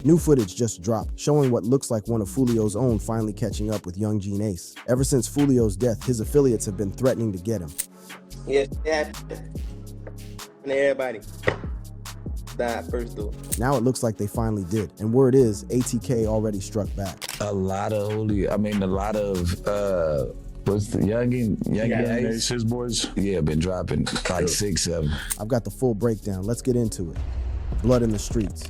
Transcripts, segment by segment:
New footage just dropped, showing what looks like one of Foolio's own finally catching up with Yungeen Ace. Ever since Foolio's death, his affiliates have been threatening to get him. Yes, yeah. And everybody died first though. Now it looks like they finally did, and word is ATK already struck back. A lot of what's the Yungeen Ace? His boys? Yeah, been dropping like 6, 7. I've got the full breakdown. Let's get into it. Blood in the streets.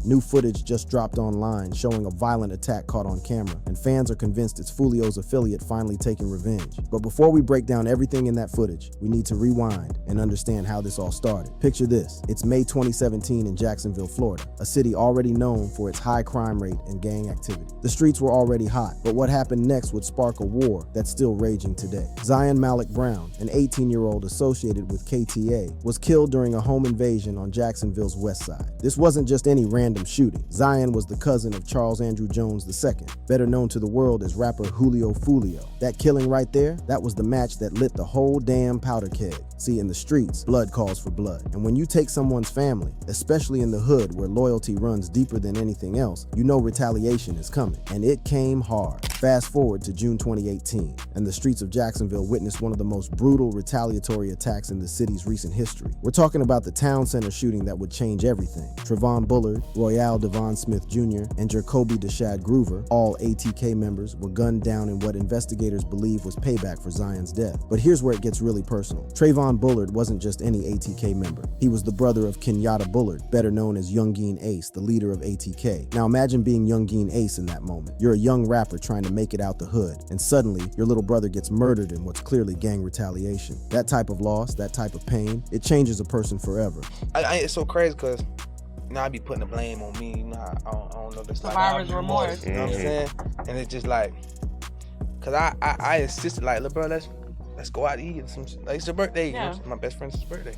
New footage just dropped online showing a violent attack caught on camera, and fans are convinced it's Foolio's affiliate finally taking revenge. But before we break down everything in that footage, we need to rewind and understand how this all started. Picture this. It's May 2017 in Jacksonville, Florida, a city already known for its high crime rate and gang activity. The streets were already hot, but what happened next would spark a war that's still raging today. Zion Malik Brown, an 18-year-old associated with KTA, was killed during a home invasion on Jacksonville's west side. This wasn't just any random shooting. Zion was the cousin of Charles Andrew Jones II, better known to the world as rapper Foolio. That killing right there, that was the match that lit the whole damn powder keg. See, in the streets, blood calls for blood. And when you take someone's family, especially in the hood where loyalty runs deeper than anything else, you know retaliation is coming. And it came hard. Fast forward to June 2018, and the streets of Jacksonville witnessed one of the most brutal retaliatory attacks in the city's recent history. We're talking about the town center shooting that would change everything. Trevon Bullard, Royale Devon Smith Jr., and Jacoby Deshad Groover, all ATK members, were gunned down in what investigators believe was payback for Zion's death. But here's where it gets really personal. Trevon Bullard wasn't just any ATK member. He was the brother of Kenyatta Bullard, better known as Yungeen Ace, the leader of ATK. Now imagine being Yungeen Ace in that moment. You're a young rapper trying to make it out the hood, and suddenly your little brother gets murdered in what's clearly gang retaliation. That type of loss, that type of pain, it changes a person forever. It's so crazy because I be putting the blame on me. I don't know this survivor's remorse. You know what I'm saying? And it's just like, cause I insisted like, look, bro, let's go out to eat. Like, it's your birthday. Yeah. You know, my best friend's birthday.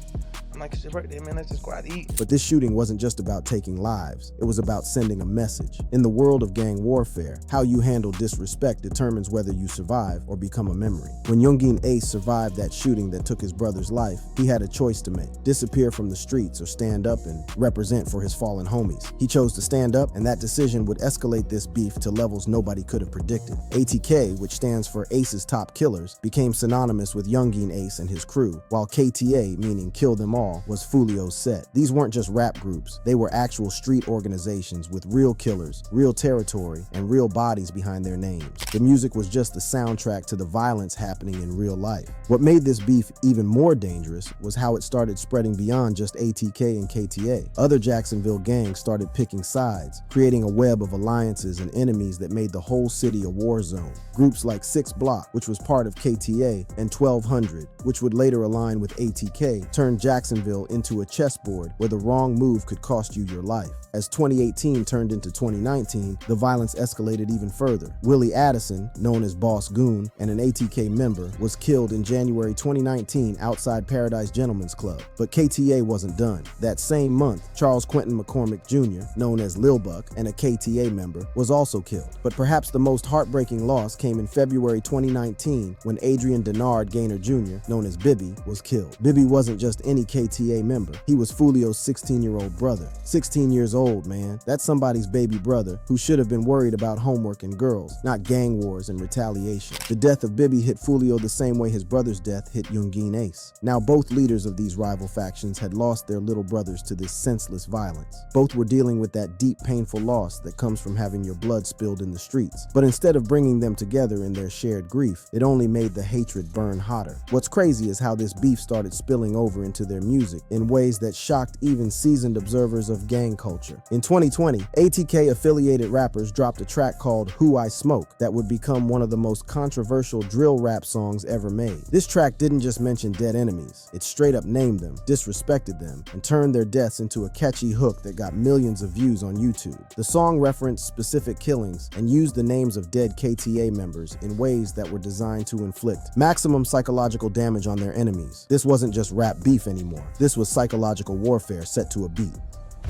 I'm like, it's your birthday, man. Let's just go out to eat. But this shooting wasn't just about taking lives. It was about sending a message. In the world of gang warfare, how you handle disrespect determines whether you survive or become a memory. When Yungeen Ace survived that shooting that took his brother's life, he had a choice to make: disappear from the streets or stand up and represent for his fallen homies. He chose to stand up, and that decision would escalate this beef to levels nobody could have predicted. ATK, which stands for Ace's Top Killers, became synonymous with Yungeen Ace and his crew, while KTA, meaning Kill Them All, was Foolio's set. These weren't just rap groups, they were actual street organizations with real killers, real territory, and real bodies behind their names. The music was just the soundtrack to the violence happening in real life. What made this beef even more dangerous was how it started spreading beyond just ATK and KTA. Other Jacksonville gangs started picking sides, creating a web of alliances and enemies that made the whole city a war zone. Groups like 6 Block, which was part of KTA, and 1200, which would later align with ATK, turned Jacksonville into a chessboard where the wrong move could cost you your life. As 2018 turned into 2019, the violence escalated even further. Willie Addison, known as Boss Goon and an ATK member, was killed in January 2019 outside Paradise Gentlemen's Club. But KTA wasn't done. That same month, Charles Quentin McCormick Jr., known as Lil Buck and a KTA member, was also killed. But perhaps the most heartbreaking loss came in February 2019 when Adrian Denard Gaynor Jr., known as Bibby, was killed. Bibby wasn't just any KTA member. He was Foolio's 16-year-old brother. 16 years old, man. That's somebody's baby brother who should have been worried about homework and girls, not gang wars and retaliation. The death of Bibby hit Foolio the same way his brother's death hit Yungeen Ace. Now, both leaders of these rival factions had lost their little brothers to this senseless violence. Both were dealing with that deep, painful loss that comes from having your blood spilled in the streets. But instead of bringing them together in their shared grief, it only made the hatred burn hotter. What's crazy is how this beef started spilling over into their music in ways that shocked even seasoned observers of gang culture. In 2020, ATK-affiliated rappers dropped a track called Who I Smoke that would become one of the most controversial drill rap songs ever made. This track didn't just mention dead enemies, it straight up named them, disrespected them, and turned their deaths into a catchy hook that got millions of views on YouTube. The song referenced specific killings and used the names of dead KTA members in ways that were designed to inflict maximum psychological damage on their enemies. This wasn't just rap beef anymore. This was psychological warfare set to a beat.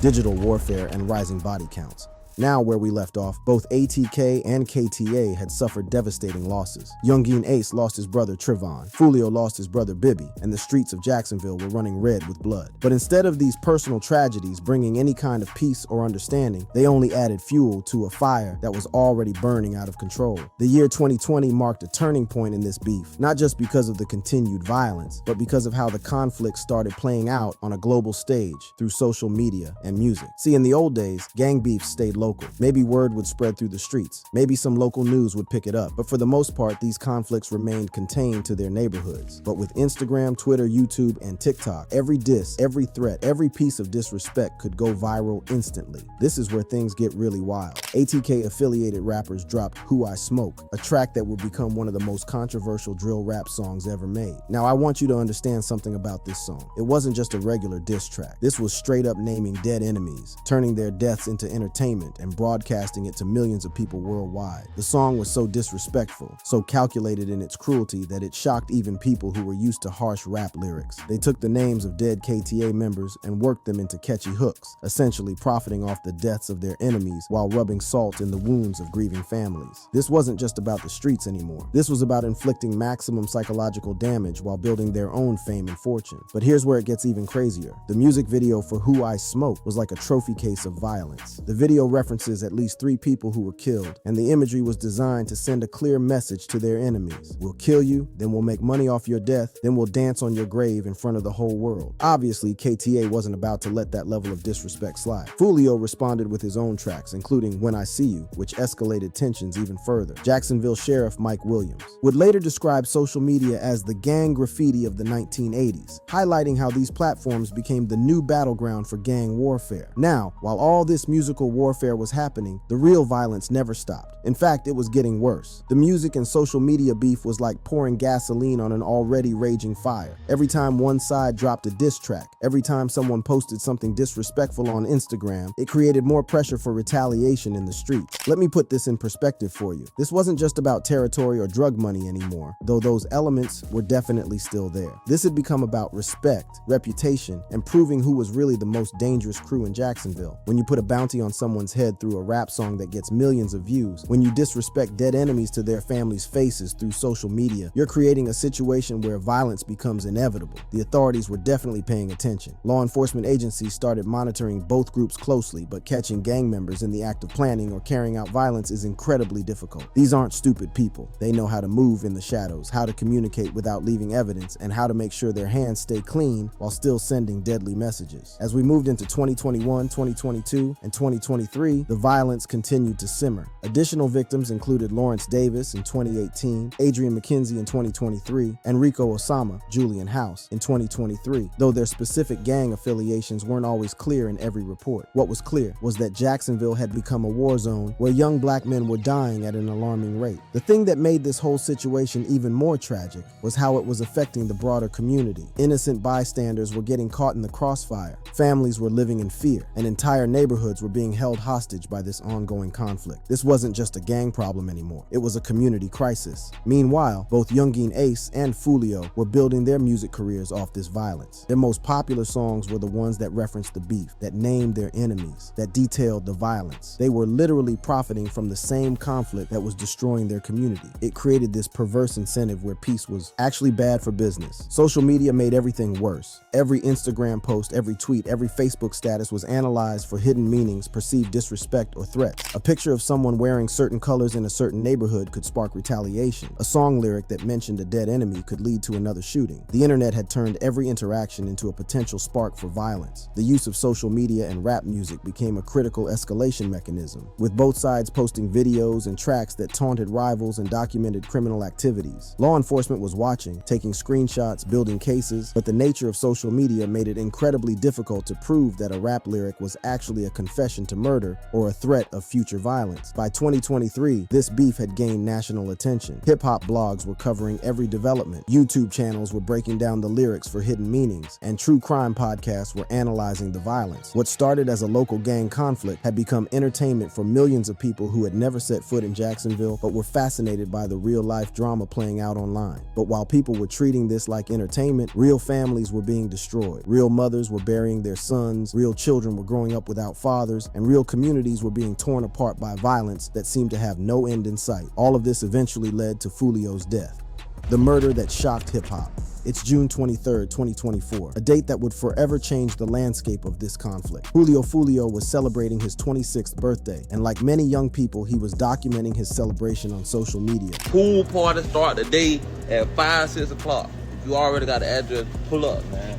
Digital warfare and rising body counts. Now, where we left off, both ATK and KTA had suffered devastating losses. Yungeen Ace lost his brother Trevon, Foolio lost his brother Bibby, and the streets of Jacksonville were running red with blood. But instead of these personal tragedies bringing any kind of peace or understanding, they only added fuel to a fire that was already burning out of control. The year 2020 marked a turning point in this beef, not just because of the continued violence, but because of how the conflict started playing out on a global stage through social media and music. See, in the old days, gang beefs stayed local. Maybe word would spread through the streets. Maybe some local news would pick it up. But for the most part, these conflicts remained contained to their neighborhoods. But with Instagram, Twitter, YouTube, and TikTok, every diss, every threat, every piece of disrespect could go viral instantly. This is where things get really wild. ATK-affiliated rappers dropped Who I Smoke, a track that would become one of the most controversial drill rap songs ever made. Now, I want you to understand something about this song. It wasn't just a regular diss track. This was straight up naming dead enemies, turning their deaths into entertainment and broadcasting it to millions of people worldwide. The song was so disrespectful, so calculated in its cruelty that it shocked even people who were used to harsh rap lyrics. They took the names of dead KTA members and worked them into catchy hooks, essentially profiting off the deaths of their enemies while rubbing salt in the wounds of grieving families. This wasn't just about the streets anymore. This was about inflicting maximum psychological damage while building their own fame and fortune. But here's where it gets even crazier. The music video for Who I Smoke was like a trophy case of violence. The video references at least 3 people who were killed, and the imagery was designed to send a clear message to their enemies. We'll kill you, then we'll make money off your death, then we'll dance on your grave in front of the whole world. Obviously, KTA wasn't about to let that level of disrespect slide. Foolio responded with his own tracks, including When I See You, which escalated tensions even further. Jacksonville Sheriff Mike Williams would later describe social media as the gang graffiti of the 1980s, highlighting how these platforms became the new battleground for gang warfare. Now, while all this musical warfare was happening, the real violence never stopped. In fact, it was getting worse. The music and social media beef was like pouring gasoline on an already raging fire. Every time one side dropped a diss track, every time someone posted something disrespectful on Instagram, it created more pressure for retaliation in the streets. Let me put this in perspective for you. This wasn't just about territory or drug money anymore, though those elements were definitely still there. This had become about respect, reputation, and proving who was really the most dangerous crew in Jacksonville. When you put a bounty on someone's head through a rap song that gets millions of views, when you disrespect dead enemies to their families' faces through social media, you're creating a situation where violence becomes inevitable. The authorities were definitely paying attention. Law enforcement agencies started monitoring both groups closely, but catching gang members in the act of planning or carrying out violence is incredibly difficult. These aren't stupid people. They know how to move in the shadows, how to communicate without leaving evidence, and how to make sure their hands stay clean while still sending deadly messages. As we moved into 2021, 2022, and 2023, the violence continued to simmer. Additional victims included Lawrence Davis in 2018, Adrian McKenzie in 2023, and Rico Osama, Julian House, in 2023, though their specific gang affiliations weren't always clear in every report. What was clear was that Jacksonville had become a war zone where young black men were dying at an alarming rate. The thing that made this whole situation even more tragic was how it was affecting the broader community. Innocent bystanders were getting caught in the crossfire. Families were living in fear, and entire neighborhoods were being held hostage by this ongoing conflict. This wasn't just a gang problem anymore. It was a community crisis. Meanwhile, both Yungeen Ace and Foolio were building their music careers off this violence. Their most popular songs were the ones that referenced the beef, that named their enemies, that detailed the violence. They were literally profiting from the same conflict that was destroying their community. It created this perverse incentive where peace was actually bad for business. Social media made everything worse. Every Instagram post, every tweet, every Facebook status was analyzed for hidden meanings, perceived disrespect, or threats. A picture of someone wearing certain colors in a certain neighborhood could spark retaliation. A song lyric that mentioned a dead enemy could lead to another shooting. The internet had turned every interaction into a potential spark for violence. The use of social media and rap music became a critical escalation mechanism, with both sides posting videos and tracks that taunted rivals and documented criminal activities. Law enforcement was watching, taking screenshots, building cases, but the nature of social media made it incredibly difficult to prove that a rap lyric was actually a confession to murder or a threat of future violence. By 2023, this beef had gained national attention. Hip-hop blogs were covering every development. YouTube channels were breaking down the lyrics for hidden meanings, and true crime podcasts were analyzing the violence. What started as a local gang conflict had become entertainment for millions of people who had never set foot in Jacksonville but were fascinated by the real-life drama playing out online. But while people were treating this like entertainment, real families were being destroyed. Real mothers were burying their sons, real children were growing up without fathers, and real communities communities were being torn apart by violence that seemed to have no end in sight. All of this eventually led to Foolio's death, the murder that shocked hip-hop. It's June 23, 2024, a date that would forever change the landscape of this conflict. Foolio was celebrating his 26th birthday, and like many young people, he was documenting his celebration on social media. Pool party start the day at 5, 6 o'clock. If you already got the address, pull up, man.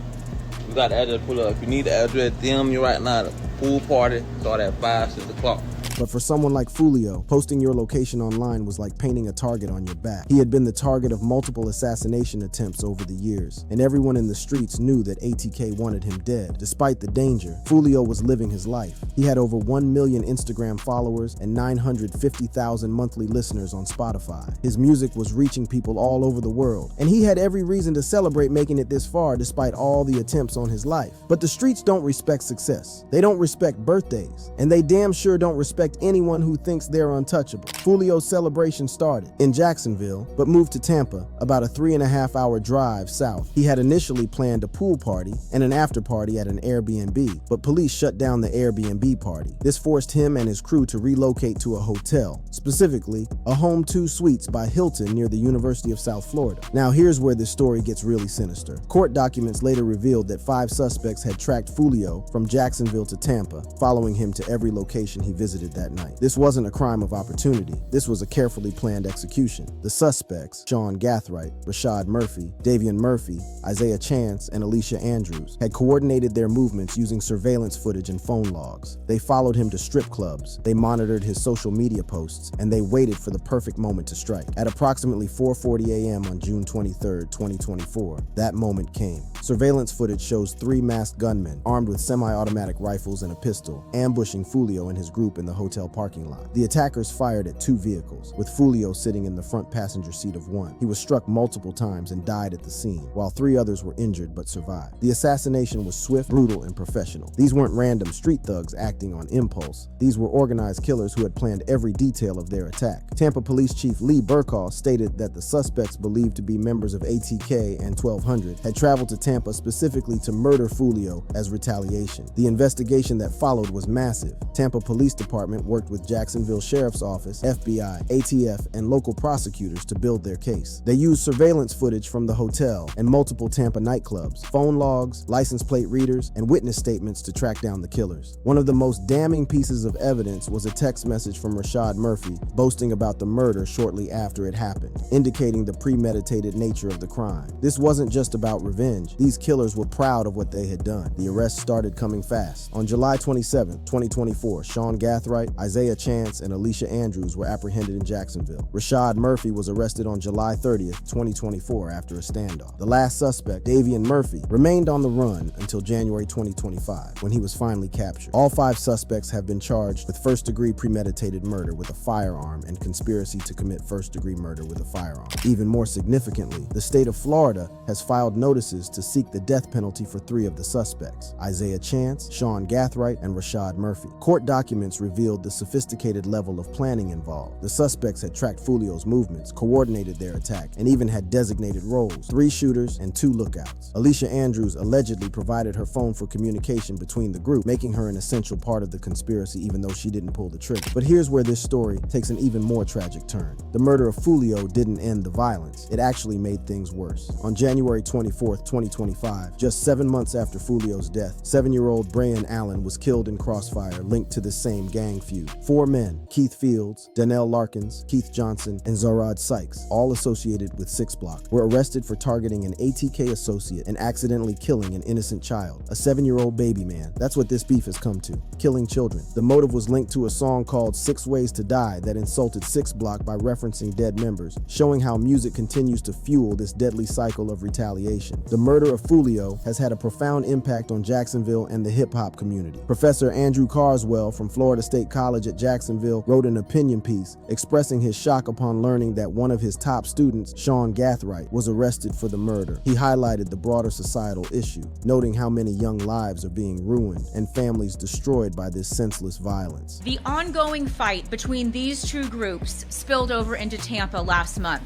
You got the address, pull up. If you need the address, DM me right now. The pool party start at 5, 6 o'clock. But for someone like Foolio, posting your location online was like painting a target on your back. He had been the target of multiple assassination attempts over the years, and everyone in the streets knew that ATK wanted him dead. Despite the danger, Foolio was living his life. He had over 1 million Instagram followers and 950,000 monthly listeners on Spotify. His music was reaching people all over the world, and he had every reason to celebrate making it this far despite all the attempts on his life. But the streets don't respect success. They don't respect birthdays, and they damn sure don't respect anyone who thinks they're untouchable. Foolio's celebration started in Jacksonville, but moved to Tampa, about a 3.5-hour drive south. He had initially planned a pool party and an after party at an Airbnb, but police shut down the Airbnb party. This forced him and his crew to relocate to a hotel, specifically a Home 2 Suites by Hilton near the University of South Florida. Now here's where this story gets really sinister. Court documents later revealed that 5 suspects had tracked Foolio from Jacksonville to Tampa, following him to every location he visited that night. This wasn't a crime of opportunity. This was a carefully planned execution. The suspects, Sean Gathright, Rashad Murphy, Davian Murphy, Isaiah Chance, and Alicia Andrews, had coordinated their movements using surveillance footage and phone logs. They followed him to strip clubs, they monitored his social media posts, and they waited for the perfect moment to strike. At approximately 4:40 a.m. on June 23, 2024, that moment came. Surveillance footage shows 3 masked gunmen, armed with semi-automatic rifles and a pistol, ambushing Foolio and his group in the hotel parking lot. The attackers fired at 2 vehicles, with Foolio sitting in the front passenger seat of one. He was struck multiple times and died at the scene, while 3 others were injured but survived. The assassination was swift, brutal, and professional. These weren't random street thugs acting on impulse. These were organized killers who had planned every detail of their attack. Tampa Police Chief Lee Burkhoff stated that the suspects, believed to be members of ATK and 1200, had traveled to Tampa specifically to murder Foolio as retaliation. The investigation that followed was massive. Tampa Police Department worked with Jacksonville Sheriff's Office, FBI, ATF, and local prosecutors to build their case. They used surveillance footage from the hotel and multiple Tampa nightclubs, phone logs, license plate readers, and witness statements to track down the killers. One of the most damning pieces of evidence was a text message from Rashad Murphy boasting about the murder shortly after it happened, indicating the premeditated nature of the crime. This wasn't just about revenge. These killers were proud of what they had done. The arrests started coming fast. On July 27, 2024, Sean Gathright, Isaiah Chance, and Alicia Andrews were apprehended in Jacksonville. Rashad Murphy was arrested on July 30th, 2024 after a standoff. The last suspect, Davian Murphy, remained on the run until January 2025, when he was finally captured. All 5 suspects have been charged with first-degree premeditated murder with a firearm and conspiracy to commit first-degree murder with a firearm. Even more significantly, the state of Florida has filed notices to seek the death penalty for 3 of the suspects, Isaiah Chance, Sean Gathright, and Rashad Murphy. Court documents revealed the sophisticated level of planning involved. The suspects had tracked Foolio's movements, coordinated their attack, and even had designated roles, 3 shooters and 2 lookouts. Alicia Andrews allegedly provided her phone for communication between the group, making her an essential part of the conspiracy even though she didn't pull the trigger. But here's where this story takes an even more tragic turn. The murder of Foolio didn't end the violence. It actually made things worse. On January 24th, 2025, just 7 months after Foolio's death, 7-year-old Brayan Allen was killed in crossfire linked to the same gang feud. 4 men, Keith Fields, Donnell Larkins, Keith Johnson, and Zarad Sykes, all associated with 6 Block, were arrested for targeting an ATK associate and accidentally killing an innocent child, a 7-year-old baby man. That's what this beef has come to, killing children. The motive was linked to a song called 6 Ways to Die that insulted 6 Block by referencing dead members, showing how music continues to fuel this deadly cycle of retaliation. The murder of Foolio has had a profound impact on Jacksonville and the hip-hop community. Professor Andrew Carswell from Florida State College at Jacksonville wrote an opinion piece expressing his shock upon learning that one of his top students, Sean Gathright, was arrested for the murder. He highlighted the broader societal issue, noting how many young lives are being ruined and families destroyed by this senseless violence. The ongoing fight between these 2 groups spilled over into Tampa last month.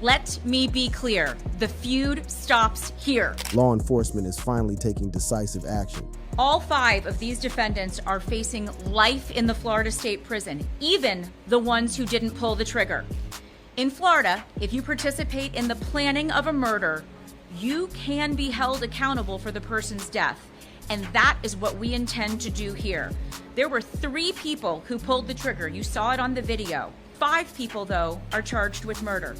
Let me be clear, the feud stops here. Law enforcement is finally taking decisive action. All 5 of these defendants are facing life in the Florida State Prison, even the ones who didn't pull the trigger. In Florida, if you participate in the planning of a murder, you can be held accountable for the person's death. And that is what we intend to do here. There were 3 people who pulled the trigger. You saw it on the video. 5 people, though, are charged with murder.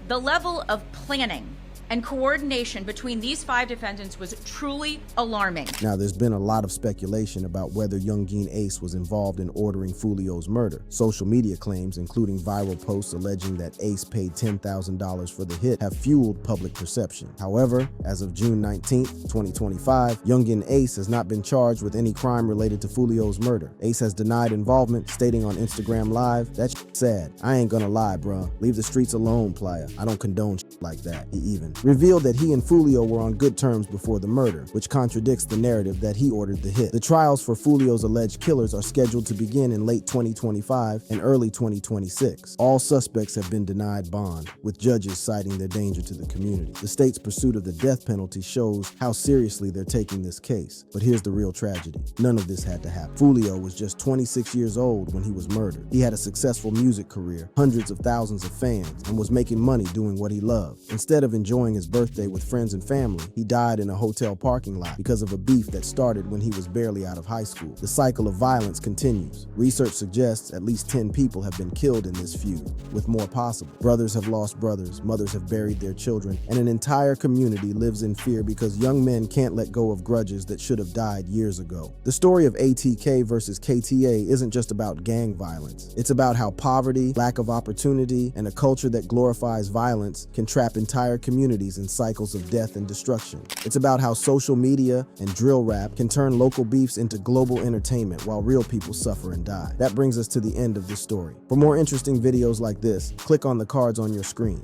The level of planning and coordination between these 5 defendants was truly alarming. Now, there's been a lot of speculation about whether Yungeen Ace was involved in ordering Foolio's murder. Social media claims, including viral posts alleging that Ace paid $10,000 for the hit, have fueled public perception. However, as of June 19, 2025, Yungeen Ace has not been charged with any crime related to Foolio's murder. Ace has denied involvement, stating on Instagram Live, "That's sad. I ain't gonna lie, bruh. Leave the streets alone, playa. I don't condone like that." He even revealed that he and Foolio were on good terms before the murder, which contradicts the narrative that he ordered the hit. The trials for Foolio's alleged killers are scheduled to begin in late 2025 and early 2026. All suspects have been denied bond, with judges citing their danger to the community. The state's pursuit of the death penalty shows how seriously they're taking this case. But here's the real tragedy. None of this had to happen. Foolio was just 26 years old when he was murdered. He had a successful music career, hundreds of thousands of fans, and was making money doing what he loved. Instead of enjoying his birthday with friends and family, he died in a hotel parking lot because of a beef that started when he was barely out of high school. The cycle of violence continues. Research suggests at least 10 people have been killed in this feud, with more possible. Brothers have lost brothers, mothers have buried their children, and an entire community lives in fear because young men can't let go of grudges that should have died years ago. The story of ATK versus KTA isn't just about gang violence. It's about how poverty, lack of opportunity, and a culture that glorifies violence can trap entire communities in cycles of death and destruction. It's about how social media and drill rap can turn local beefs into global entertainment while real people suffer and die. That brings us to the end of this story. For more interesting videos like this, click on the cards on your screen.